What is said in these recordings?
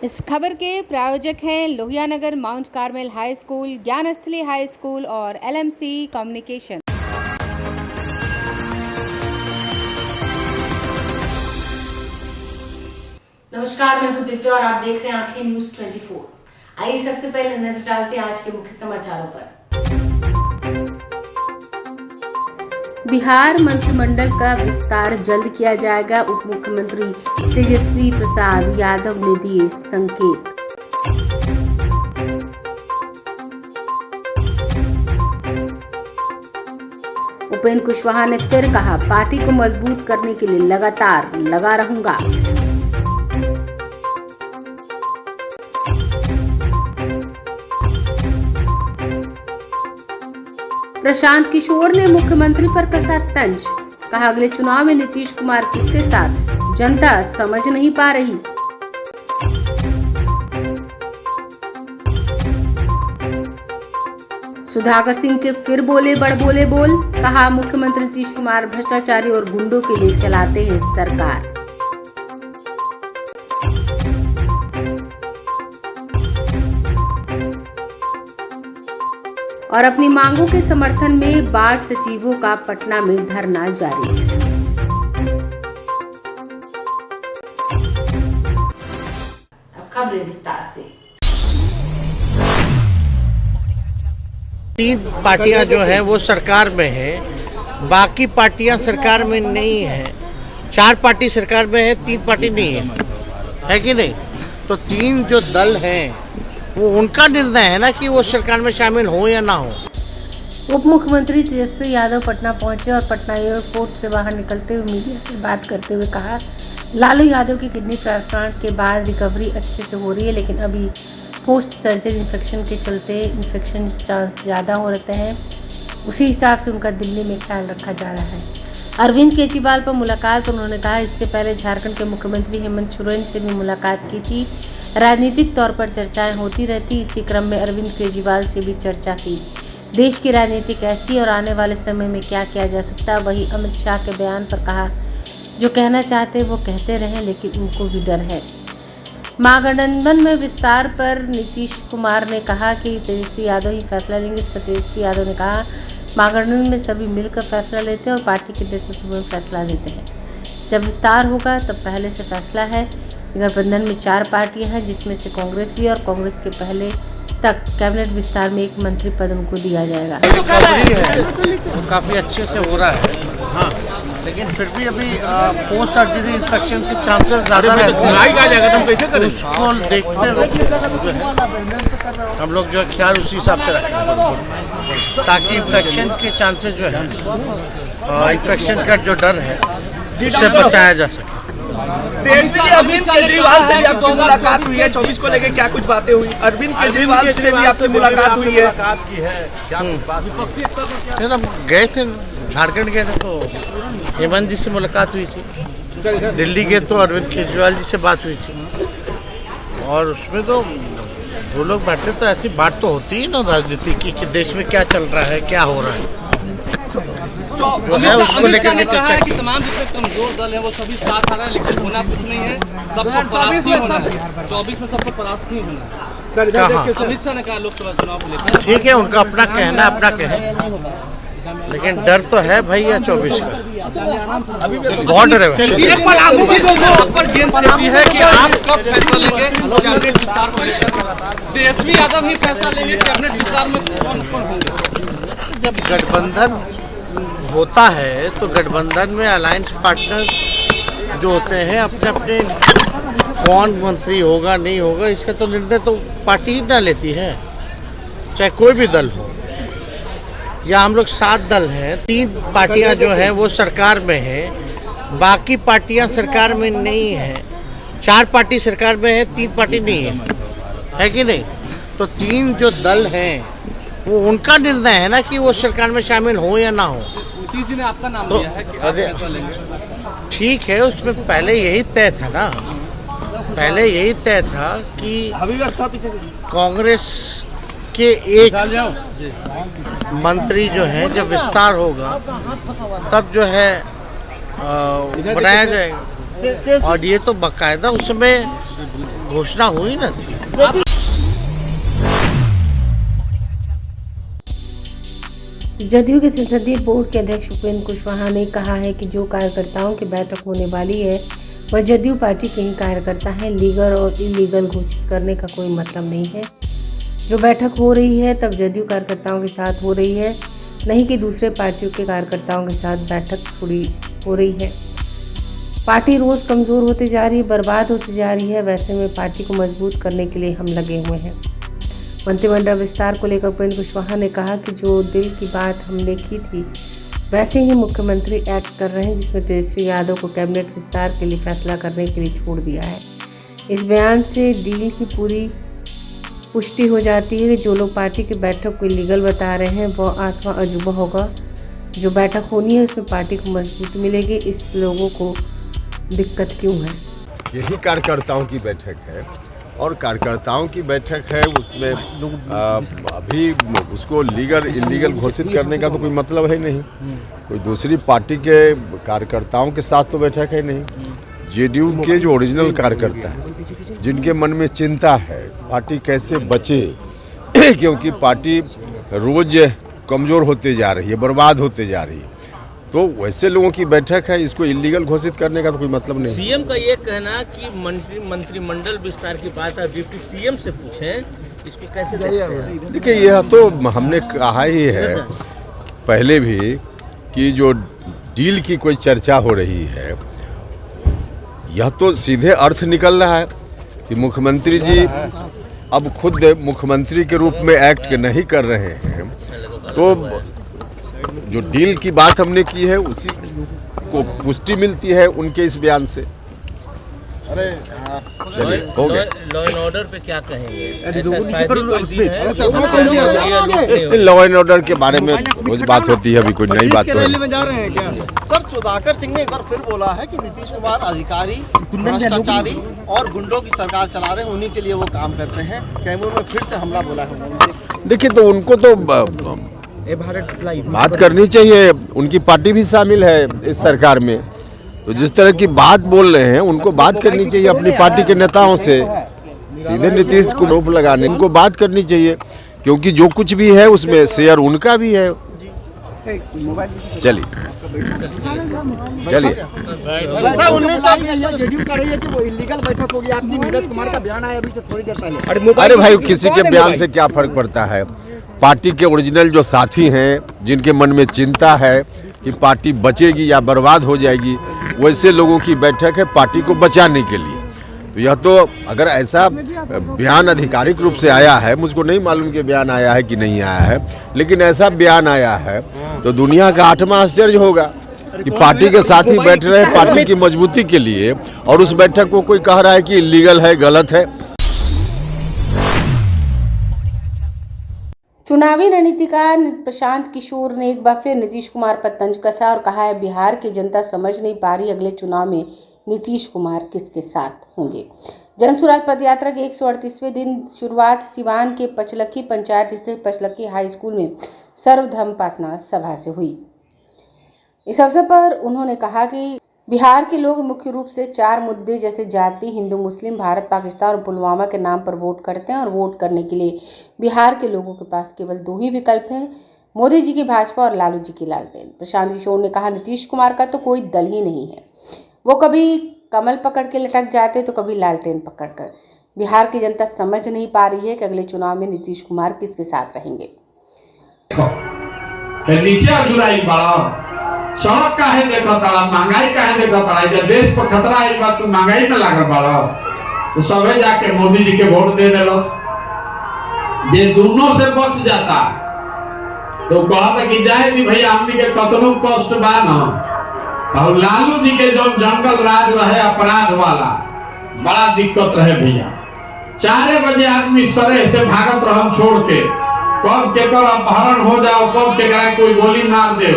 इस खबर के प्रायोजक हैं Lohia Nagar Mount Carmel high school, Gyansthali high school और LMC कम्युनिकेशन। नमस्कार, मैं हूं दिव्या और आप देख रहे हैं आंखें न्यूज 24। आइए सबसे पहले नजर डालते हैं आज के मुख्य समाचारों पर। बिहार मंत्रिमंडल का विस्तार जल्द किया जाएगा, उप मुख्यमंत्री तेजस्वी प्रसाद यादव ने दिए संकेत। उपेंद्र कुशवाहा ने फिर कहा, पार्टी को मजबूत करने के लिए लगातार लगा रहूंगा। प्रशांत किशोर ने मुख्यमंत्री पर कसा तंज, कहा अगले चुनाव में नीतीश कुमार किसके साथ जनता समझ नहीं पा रही। सुधाकर सिंह के फिर बोले बड़बोले बोल, कहा मुख्यमंत्री नीतीश कुमार भ्रष्टाचारी और गुंडों के लिए चलाते हैं सरकार। और अपनी मांगों के समर्थन में बाढ़ सचिवों का पटना में धरना जारी। अब खबरें विस्तार से। तीन पार्टियां जो है वो सरकार में है, बाकी पार्टियां सरकार में नहीं है। 4 पार्टी सरकार में है, 3 पार्टी नहीं है कि नहीं? तो 3 जो दल हैं वो उनका निर्णय है ना कि वो सरकार में शामिल हो या ना हो। उप मुख्यमंत्री तेजस्वी यादव पटना पहुंचे और पटना एयरपोर्ट से बाहर निकलते हुए मीडिया से बात करते हुए कहा, लालू यादव की किडनी ट्रांसप्लांट के बाद रिकवरी अच्छे से हो रही है, लेकिन अभी पोस्ट सर्जरी इन्फेक्शन के चलते इन्फेक्शन चांस ज़्यादा हो रहते हैं। उसी हिसाब से उनका दिल्ली में ख्याल रखा जा रहा है। अरविंद केजरीवाल पर मुलाकात, उन्होंने कहा इससे पहले झारखंड के मुख्यमंत्री हेमंत सोरेन से भी मुलाकात की थी। राजनीतिक तौर पर चर्चाएं होती रहती, इसी क्रम में अरविंद केजरीवाल से भी चर्चा की। देश की राजनीति कैसी और आने वाले समय में क्या किया जा सकता। वही अमित शाह के बयान पर कहा, जो कहना चाहते वो कहते रहें, लेकिन उनको भी डर है। महागठबंधन में विस्तार पर नीतीश कुमार ने कहा कि तेजस्वी यादव ही फैसला लेंगे। इस पर तेजस्वी यादव ने कहा, महागठबंधन में सभी मिलकर फैसला लेते हैं और पार्टी के नेतृत्व में फैसला लेते हैं। जब विस्तार होगा तब पहले से फैसला है। गठबंधन में 4 पार्टियां हैं, जिसमें से कांग्रेस भी, और कांग्रेस के पहले तक कैबिनेट विस्तार में एक मंत्री पद उनको दिया जाएगा। रिकवरी है वो काफ़ी अच्छे से हो रहा है, हाँ, लेकिन फिर भी अभी पोस्ट सर्जरी इन्फेक्शन के चांसेस ज़्यादा रहते हैं। उसको देखते हुए जो है हम लोग जो है ख्याल उसी हिसाब से रखें, ताकि इन्फेक्शन के चांसेस जो है, इन्फेक्शन का जो डर है उससे बचाया जा सके। अरविंद केजरीवाल से भी आपकी मुलाकात हुई है, 24 को लेके क्या कुछ बातें हुई? अरविंद केजरीवाल से भी आपकी मुलाकात हुई है? गए थे, झारखंड गए थे तो हेमंत जी से मुलाकात हुई थी। दिल्ली गए तो अरविंद केजरीवाल जी से बात हुई थी, और उसमें तो वो लोग बैठे तो ऐसी बात तो होती ही ना राजनीति की कि देश में क्या चल रहा है, क्या हो रहा है, जो है उसको लेकर के चर्चा की। तमाम जितने कमजोर दल है वो सभी साथ आ रहे हैं, लेकिन होना कुछ नहीं है। सबको 24 में सबको परास्त नहीं होना। अमित शाह ने कहा लोकसभा चुनाव को लेकर, ठीक है, उनका अपना कहना, अपना कहे, लेकिन डर तो है भैया 24 का, बहुत डर है। है कि आप कब फैसला लेंगे कैबिनेट विस्तार को लेकर? तेजस्वी यादव ही फैसला लेंगे कैबिनेट विस्तार में कौन कौन होंगे? जब गठबंधन होता है तो गठबंधन में अलायंस पार्टनर जो होते हैं अपने अपने कौन मंत्री होगा नहीं होगा इसका तो निर्णय तो पार्टी ही ना लेती है, चाहे कोई भी दल हो। या हम लोग 7 दल हैं, 3 पार्टियां जो हैं वो सरकार में है, बाकी पार्टियां सरकार में नहीं है। 4 पार्टी सरकार में है, 3 पार्टी नहीं है कि नहीं? तो 3 जो दल हैं वो उनका निर्णय है ना कि वो सरकार में शामिल हो या ना हो। नीतीश जी ने आपका नाम तो लिया है कि आप फैसला लेंगे। ठीक है, उसमें पहले यही तय था ना, पहले यही तय था कि कांग्रेस के एक मंत्री जो है जब विस्तार होगा तब जो है बनाया जाएगा। और ये तो बाकायदा उसमें घोषणा हुई न थी। जदयू के संसदीय बोर्ड के अध्यक्ष उपेंद्र कुशवाहा ने कहा है कि जो कार्यकर्ताओं की बैठक होने वाली है वह जदयू पार्टी के ही कार्यकर्ता हैं। लीगल और इलीगल घोषित करने का कोई मतलब नहीं है। जो बैठक हो रही है तब जदयू कार्यकर्ताओं के साथ हो रही है, नहीं कि दूसरे पार्टियों के कार्यकर्ताओं के साथ बैठक थोड़ी हो रही है। पार्टी रोज कमजोर होती जा रही है, बर्बाद होती जा रही है। वैसे में पार्टी को मजबूत करने के लिए हम लगे हुए हैं। मंत्रिमंडल विस्तार को लेकर उपेंद्र कुशवाहा ने कहा कि जो दिल की बात हमने की थी वैसे ही मुख्यमंत्री एक्ट कर रहे हैं, जिसमें तेजस्वी यादव को कैबिनेट विस्तार के लिए फैसला करने के लिए छोड़ दिया है। इस बयान से डील की पूरी पुष्टि हो जाती है कि जो लोग पार्टी की बैठक को इलीगल बता रहे हैं वो आत्मा अजूबा होगा। जो बैठक होनी है उसमें पार्टी को मजबूती मिलेगी। इस लोगों को दिक्कत क्यों है? यही कार्यकर्ताओं की बैठक है और कार्यकर्ताओं की बैठक है, उसमें अभी उसको लीगल इलीगल घोषित करने का तो कोई मतलब है नहीं। कोई दूसरी पार्टी के कार्यकर्ताओं के साथ तो बैठक है नहीं। जेडीयू के जो ओरिजिनल कार्यकर्ता हैं, जिनके मन में चिंता है पार्टी कैसे बचे क्योंकि पार्टी रोज कमज़ोर होते जा रही है, बर्बाद होते जा रही है, तो वैसे लोगों की बैठक है। इसको इलीगल घोषित करने का तो कोई मतलब नहीं। सीएम का ये कहना कि मंत्रिमंडल विस्तार की बात है, डिप्टी सीएम से पूछें, इसको कैसे देखते हैं? देखिए, यह तो हमने कहा ही है पहले भी कि जो डील की कोई चर्चा हो रही है, यह तो सीधे अर्थ निकल रहा है कि मुख्यमंत्री जी अब खुद मुख्यमंत्री के रूप में एक्ट नहीं कर रहे हैं, तो जो डील की बात हमने की है उसी को पुष्टि मिलती है उनके इस बयान से। चलिए, हो गया। लॉ एंड ऑर्डर पे क्या कहेंगे? लॉ एंड ऑर्डर के बारे में रोज बात होती है, अभी कोई नई बात तो है। सर, सुधाकर सिंह ने एक बार फिर बोला है कि नीतीश कुमार अधिकारी, भ्रष्टाचारी और गुंडों की सरकार चला रहे हैं, उन्हीं के लिए वो काम करते हैं। कैमूर में फिर से हमला बोला है। देखिए, तो उनको तो बात करनी चाहिए, उनकी पार्टी भी शामिल है इस सरकार में, तो जिस तरह की बात बोल रहे हैं उनको बात करनी चाहिए अपनी पार्टी के नेताओं से। सीधे नीतीश को रोप लगाने उनको बात करनी चाहिए, क्योंकि जो कुछ भी है उसमें शेयर उनका भी है। चलिए चलिए। अरे भाई, किसी के बयान से क्या फर्क पड़ता है? पार्टी के ओरिजिनल जो साथी हैं, जिनके मन में चिंता है कि पार्टी बचेगी या बर्बाद हो जाएगी, वैसे लोगों की बैठक है पार्टी को बचाने के लिए। तो यह तो अगर ऐसा बयान आधिकारिक रूप से आया है, मुझको नहीं मालूम कि बयान आया है कि नहीं आया है, लेकिन ऐसा बयान आया है तो दुनिया का 8वां आश्चर्य होगा कि पार्टी के साथ ही बैठ रहे हैं पार्टी की मजबूती के लिए, और उस बैठक को कोई कह रहा है कि इलीगल है, गलत है। चुनावी रणनीतिकार प्रशांत किशोर ने एक बार फिर नीतीश कुमार पर तंज कसा और कहा है बिहार की जनता समझ नहीं पा रही अगले चुनाव में नीतीश कुमार किसके साथ होंगे। जन सुराज पदयात्रा के 138वें दिन शुरुआत सिवान के पचलखी पंचायत स्थित पचलखी हाई स्कूल में सर्वधर्म प्रार्थना सभा से हुई। इस अवसर पर उन्होंने कहा कि बिहार के लोग मुख्य रूप से 4 मुद्दे जैसे जाति, हिंदू मुस्लिम, भारत पाकिस्तान और पुलवामा के नाम पर वोट करते हैं, और वोट करने के लिए बिहार के लोगों के पास केवल 2 ही विकल्प हैं, मोदी जी की भाजपा और लालू जी की लालटेन। प्रशांत किशोर ने कहा नीतीश कुमार का तो कोई दल ही नहीं है, वो कभी कमल पकड़ के लटक जाते तो कभी लालटेन पकड़कर। बिहार की जनता समझ नहीं पा रही है कि अगले चुनाव में नीतीश कुमार किसके साथ रहेंगे। सड़क काहे देखा तारा, महंगाई काहे देखा तारा, जब देश पर खतरा आई बात तू महंगाई में लागल बाड़ा, तो सबे जाके मोदी जी के वोट दे देलस। जे दोनों से बच जाता तो कहता कि जाए दी भैया हमनी के कतनो कष्ट बा न, और लालू जी के जो जंगल राज रहे अपराध वाला बड़ा दिक्कत रहे भैया। 4 बजे आदमी सरे से भागत रहम छोड़ के, कब केकर अपहरण हो जाओ, कब केकरा कोई गोली मार दे,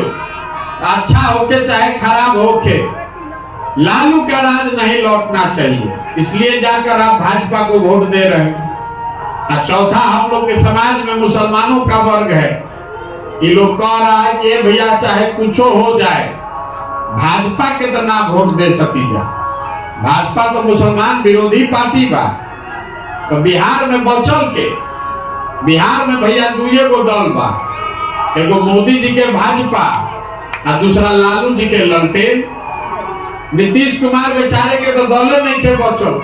अच्छा होके चाहे खराब होके, लालू का राज नहीं लौटना चाहिए। इसलिए जाकर आप भाजपा को वोट दे रहे हैं। और चौथा, हम लोग के समाज में मुसलमानों का वर्ग है, ये लोग कह रहा है कि भैया चाहे कुछ हो जाए भाजपा के तो ना वोट दे सकी जा। भाजपा तो मुसलमान विरोधी पार्टी बा, तो बिहार में बचल के, बिहार में भैया दुए गो दल बा, एगो मोदी जी के भाजपा और दूसरा लालू जी के ललटेन। नीतीश कुमार बेचारे के तो दले नहीं थे बचल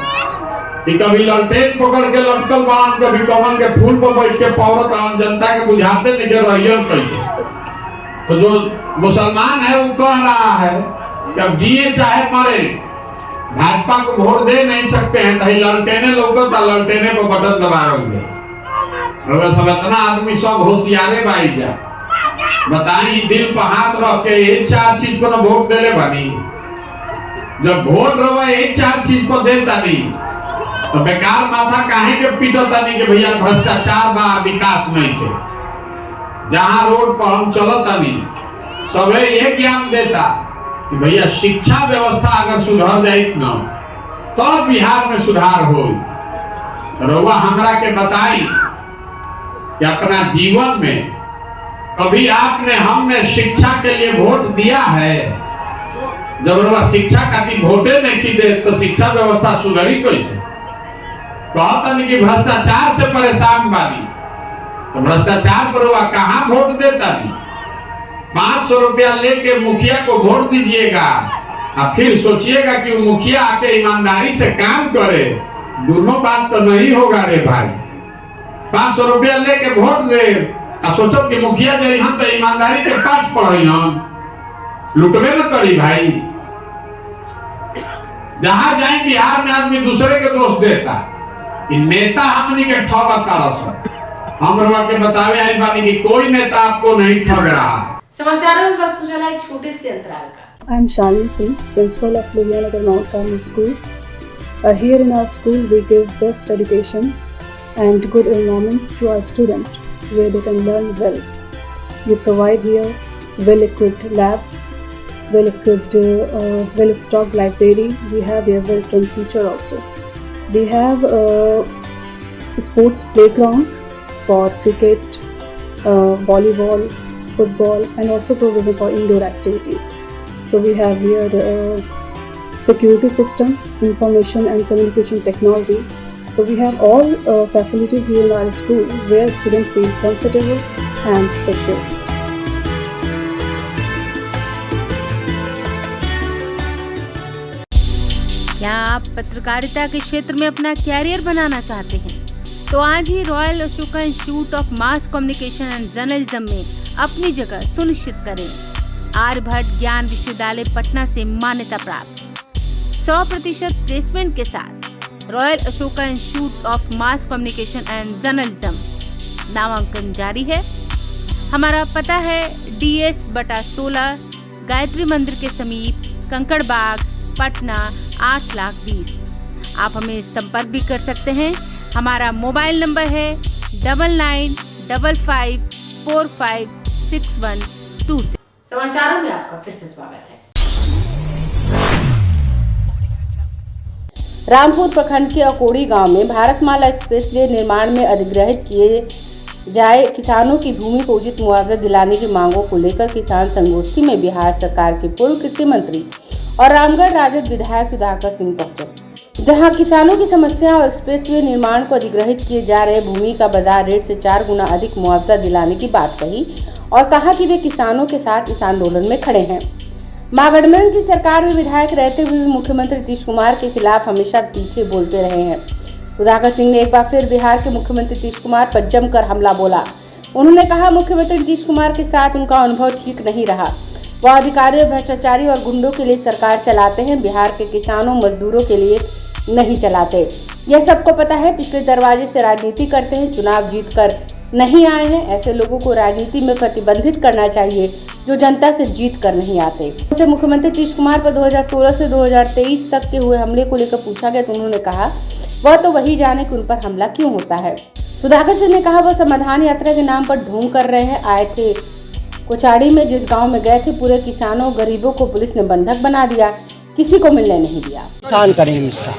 कि कभी ललटेन पकड़ के लटकल बान, कभी कमल के फूल पर बैठ के पौरत आम जनता के बुझाते नहीं के रहियन कैसे। तो जो मुसलमान है वो कह रहा है कि अब जिए चाहे मरे भाजपा को वोट दे नहीं सकते हैं, तो ललटेने लोग ललटेने को बटन दबाएंगे। सब इतना आदमी सब होशियारे बाई जा बताई दिल पर हाथ रख के एक चार चीज पर वोट देले बनी। जब वोट रवा एक चार चीज पर देता नहीं तो बेकार माथा काहे के पीटता नहीं कि भैया भ्रष्टाचार बा, विकास नहीं के। जहां रोड पर हम चलता नहीं सबे ये ज्ञान देता कि भैया शिक्षा व्यवस्था अगर सुधर जाए न तो बिहार में सुधार हो। रउआ हमरा के बताई कि अपना जीवन में कभी आपने हमने शिक्षा के लिए वोट दिया है? जब रउआ शिक्षा खातिर वोटे नहीं दे तो शिक्षा व्यवस्था सुधरी कैसे? कहता नहीं कि भ्रष्टाचार से परेशान बानी, तो भ्रष्टाचार पर रउआ कहाँ वोट देता नहीं? 500 रुपया लेके मुखिया को वोट दीजिएगा और फिर सोचिएगा कि वो मुखिया आके ईमानदारी से काम करे। दोनों बात तो नहीं होगा रे भाई। 500 रुपया लेके वोट दे और सोचो कि मुखिया जो हम तो ईमानदारी के पाठ पढ़े हम लुटबे न करी भाई। जहां जाए बिहार में आदमी दूसरे के दोष देता कि नेता हमनी के ठगा तारस। हम रवा के बतावे आई बानी कि कोई नेता आपको नहीं ठग रहा। समाचारों में वक्त चला एक छोटे से अंतराल का। I am Shalini Singh, principal of Ludhiana North Primary School. Here in our school, we give best education and good environment to our students, where they can learn well. We provide here well-equipped lab, well-equipped, well-stocked library. We have here well-trained teacher also. We have a sports playground for cricket, volleyball, football, and also provision for indoor activities. So we have here security system, information and communication technology. So we have all facilities here in our school where students feel comfortable and secure. क्या आप पत्रकारिता के क्षेत्र में अपना career बनाना चाहते हैं? तो आज ही royal Ashoka institute of mass communication and journalism में अपनी जगह सुनिश्चित करें। आर्यभट्ट ज्ञान विश्वविद्यालय पटना से मान्यता प्राप्त 100% प्लेसमेंट के साथ royal Ashoka institute of mass communication and journalism नामांकन जारी है। हमारा पता है DS/16 गायत्री मंदिर के समीप कंकड़ बाग पटना 8,20,000। आप हमें संपर्क भी कर सकते हैं। हमारा मोबाइल नंबर है 9955456126। समाचारों में आपका फिर से स्वागत है। रामपुर प्रखंड के अकोड़ी गांव में भारतमाला एक्सप्रेसवे निर्माण में अधिग्रहित किए जाए किसानों की भूमि को उचित मुआवजा दिलाने की मांगों को लेकर किसान संगोष्ठी में बिहार सरकार के पूर्व कृषि मंत्री और रामगढ़ राजद विधायक सुधाकर सिंह पहुंचे, जहां किसानों की समस्या और एक्सप्रेसवे निर्माण को अधिग्रहित किए जा रहे भूमि का बाजार रेट से 4 गुना अधिक मुआवजा दिलाने की बात कही और कहा कि वे किसानों के साथ इस आंदोलन में खड़े हैं। महागठबंधन की सरकार में विधायक रहते हुए भी मुख्यमंत्री नीतीश कुमार के खिलाफ हमेशा तीखे बोलते रहे हैं। सुधाकर सिंह ने एक बार फिर बिहार के मुख्यमंत्री नीतीश कुमार पर जमकर हमला बोला। उन्होंने कहा मुख्यमंत्री नीतीश कुमार के साथ उनका अनुभव ठीक नहीं रहा। वह अधिकारी, भ्रष्टाचारी और गुंडों के लिए सरकार चलाते हैं, बिहार के किसानों मजदूरों के लिए नहीं चलाते। यह सबको पता है। पिछले दरवाजे से राजनीति करते हैं, चुनाव जीत कर नहीं आए हैं। ऐसे लोगों को राजनीति में प्रतिबंधित करना चाहिए जो जनता से जीत कर नहीं आते। उनसे मुख्यमंत्री नीतीश कुमार पर 2016 से 2023 तक के हुए हमले को लेकर पूछा गया तो उन्होंने कहा वह तो वही जाने कि उन पर हमला क्यों होता है। सुधाकर सिंह ने कहा वह समाधान यात्रा के नाम पर ढोंग कर रहे हैं। आए थे कुचाड़ी में, जिस गांव में गए थे, पूरे किसानों गरीबों को पुलिस ने बंधक बना दिया, किसी को मिलने नहीं दिया। किसान करेंगे इसका।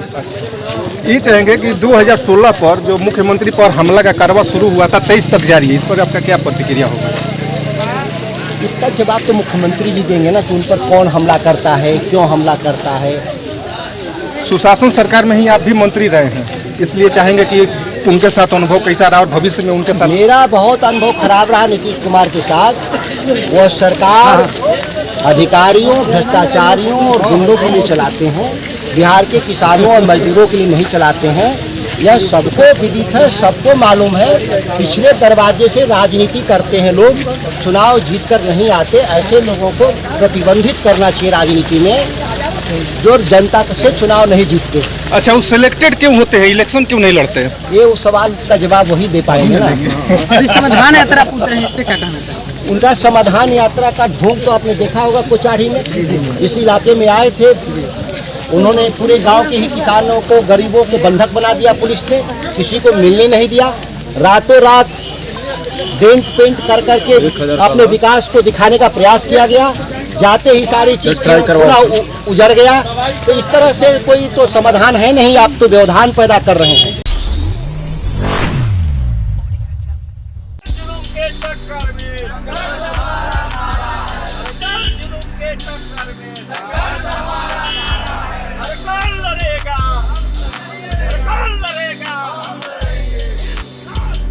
ये चाहेंगे कि 2016 पर जो मुख्यमंत्री पर हमला का कार्रवाई शुरू हुआ था 23 तक जारी है, इस पर आपका क्या प्रतिक्रिया होगा? इसका जवाब तो मुख्यमंत्री जी देंगे ना कि उन पर कौन हमला करता है, क्यों हमला करता है। सुशासन सरकार में ही आप भी मंत्री रहे हैं, इसलिए चाहेंगे कि उनके साथ अनुभव कैसा रहा और भविष्य में उनके साथ। मेरा बहुत अनुभव खराब रहा नीतीश कुमार के साथ। वो सरकार अधिकारियों, भ्रष्टाचारियों और गुंडों के लिए चलाते हैं, बिहार के किसानों और मजदूरों के लिए नहीं चलाते हैं। यह सबको विदित है, सबको मालूम है। पिछले दरवाजे से राजनीति करते हैं लोग, चुनाव जीत कर नहीं आते। ऐसे लोगों को प्रतिबंधित करना चाहिए राजनीति में, जो जनता से चुनाव नहीं जीतते। अच्छा, वो सिलेक्टेड क्यों होते हैं, इलेक्शन क्यों नहीं लड़ते हैं? ये उस सवाल का जवाब वही दे पाएंगे ना। समाधान यात्रा पूछ रहे हैं, इस पे क्या कहना चाहते हैं? उनका समाधान यात्रा का ढोंग तो आपने देखा होगा कोचाढ़ी में। इस इलाके में आए थे, उन्होंने पूरे गांव के ही किसानों को, गरीबों को बंधक बना दिया पुलिस ने, किसी को मिलने नहीं दिया। रातों रात डेंट पेंट कर करके अपने विकास को दिखाने का प्रयास किया गया। जाते ही सारी चीज पूरा उजड़ गया। तो इस तरह से कोई तो समाधान है नहीं, आप तो व्यवधान पैदा कर रहे हैं।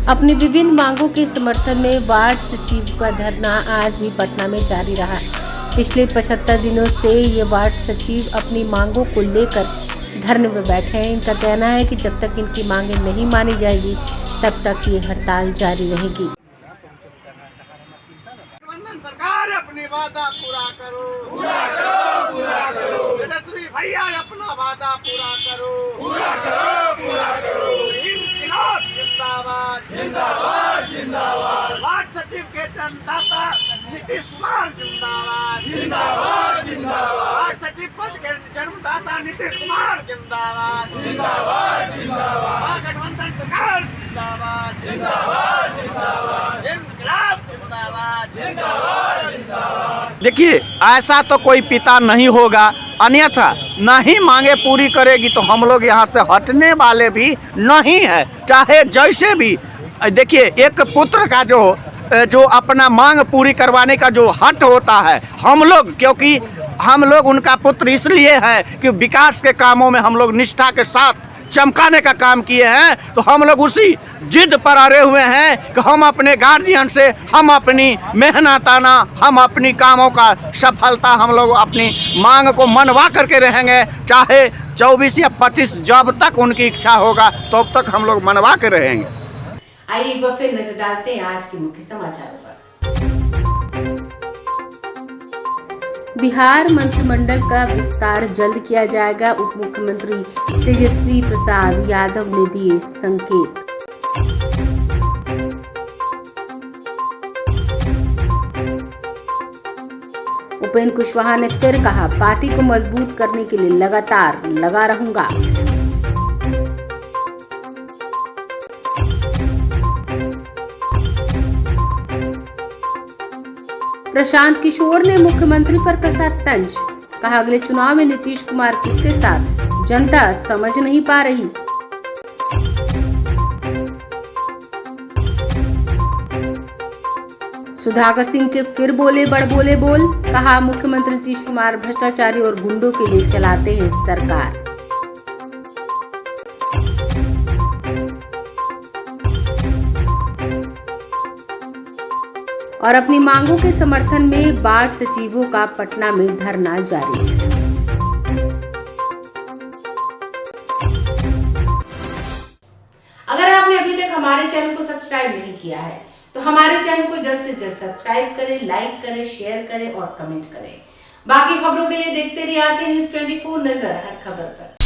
अपनी विभिन्न मांगों के समर्थन में वार्ड सचिव का धरना आज भी पटना में जारी रहा। पिछले 75 दिनों से ये वार्ड सचिव अपनी मांगों को लेकर धरने में बैठे हैं। इनका कहना है कि जब तक इनकी मांगें नहीं मानी जाएगी तब तक ये हड़ताल जारी रहेगी। सरकार अपनी वादा पूरा करो, पूरा करो, पूरा करो। तेजस्वी भैया अपना वादा पूरा करो, पूरा करो, पूरा करो। इनकलाब जिंदाबाद, जिंदाबाद, जिंदाबाद। वार्ड सचिव के जन्मदाता नीतीश कुमार जिंदाबाद, जिंदाबाद, जिंदाबाद। वार्ड सचिव पद के जन्मदाता नीतीश कुमार जिंदाबाद, जिंदाबाद, जिंदाबाद। महागठबंधन सरकार जिंदाबाद, जिंदाबाद, जिंदाबाद। इनकलाब जिंदाबाद, जिंदाबाद, जिंदाबाद। देखिए, ऐसा तो कोई पिता नहीं होगा, अन्यथा नहीं मांगे पूरी करेगी तो हम लोग यहाँ से हटने वाले भी नहीं है, चाहे जैसे भी। देखिए, एक पुत्र का जो अपना मांग पूरी करवाने का जो हट होता है, हम लोग, क्योंकि हम लोग उनका पुत्र इसलिए है कि विकास के कामों में हम लोग निष्ठा के साथ चमकाने का काम किए हैं, तो हम लोग उसी जिद पर अड़े हुए हैं कि हम अपने गार्जियन से, हम अपनी मेहनताना, हम अपनी कामों का सफलता, हम लोग अपनी मांग को मनवा करके रहेंगे। चाहे 24 या 25, जब तक उनकी इच्छा होगा तब तक हम लोग मनवा के रहेंगे। आइए एक बार फिर नजर डालते हैं आज के मुख्य समाचारों पर। बिहार मंत्रिमंडल का विस्तार जल्द किया जाएगा, उप मुख्यमंत्री तेजस्वी प्रसाद यादव ने दिए संकेत। उपेंद्र कुशवाहा ने फिर कहा, पार्टी को मजबूत करने के लिए लगातार लगा रहूंगा। प्रशांत किशोर ने मुख्यमंत्री पर कसा तंज, कहा अगले चुनाव में नीतीश कुमार किसके साथ, जनता समझ नहीं पा रही। सुधाकर सिंह के फिर बोले बड़बोले बोल, कहा मुख्यमंत्री नीतीश कुमार भ्रष्टाचारी और गुंडों के लिए चलाते हैं सरकार। और अपनी मांगों के समर्थन में वार्ड सचिवों का पटना में धरना जारी। अगर आपने अभी तक हमारे चैनल को सब्सक्राइब नहीं किया है तो हमारे चैनल को जल्द से जल्द सब्सक्राइब करें, लाइक करें, शेयर करें और कमेंट करें। बाकी खबरों के लिए देखते रहिए आंखें न्यूज़ 24, नजर हर खबर पर।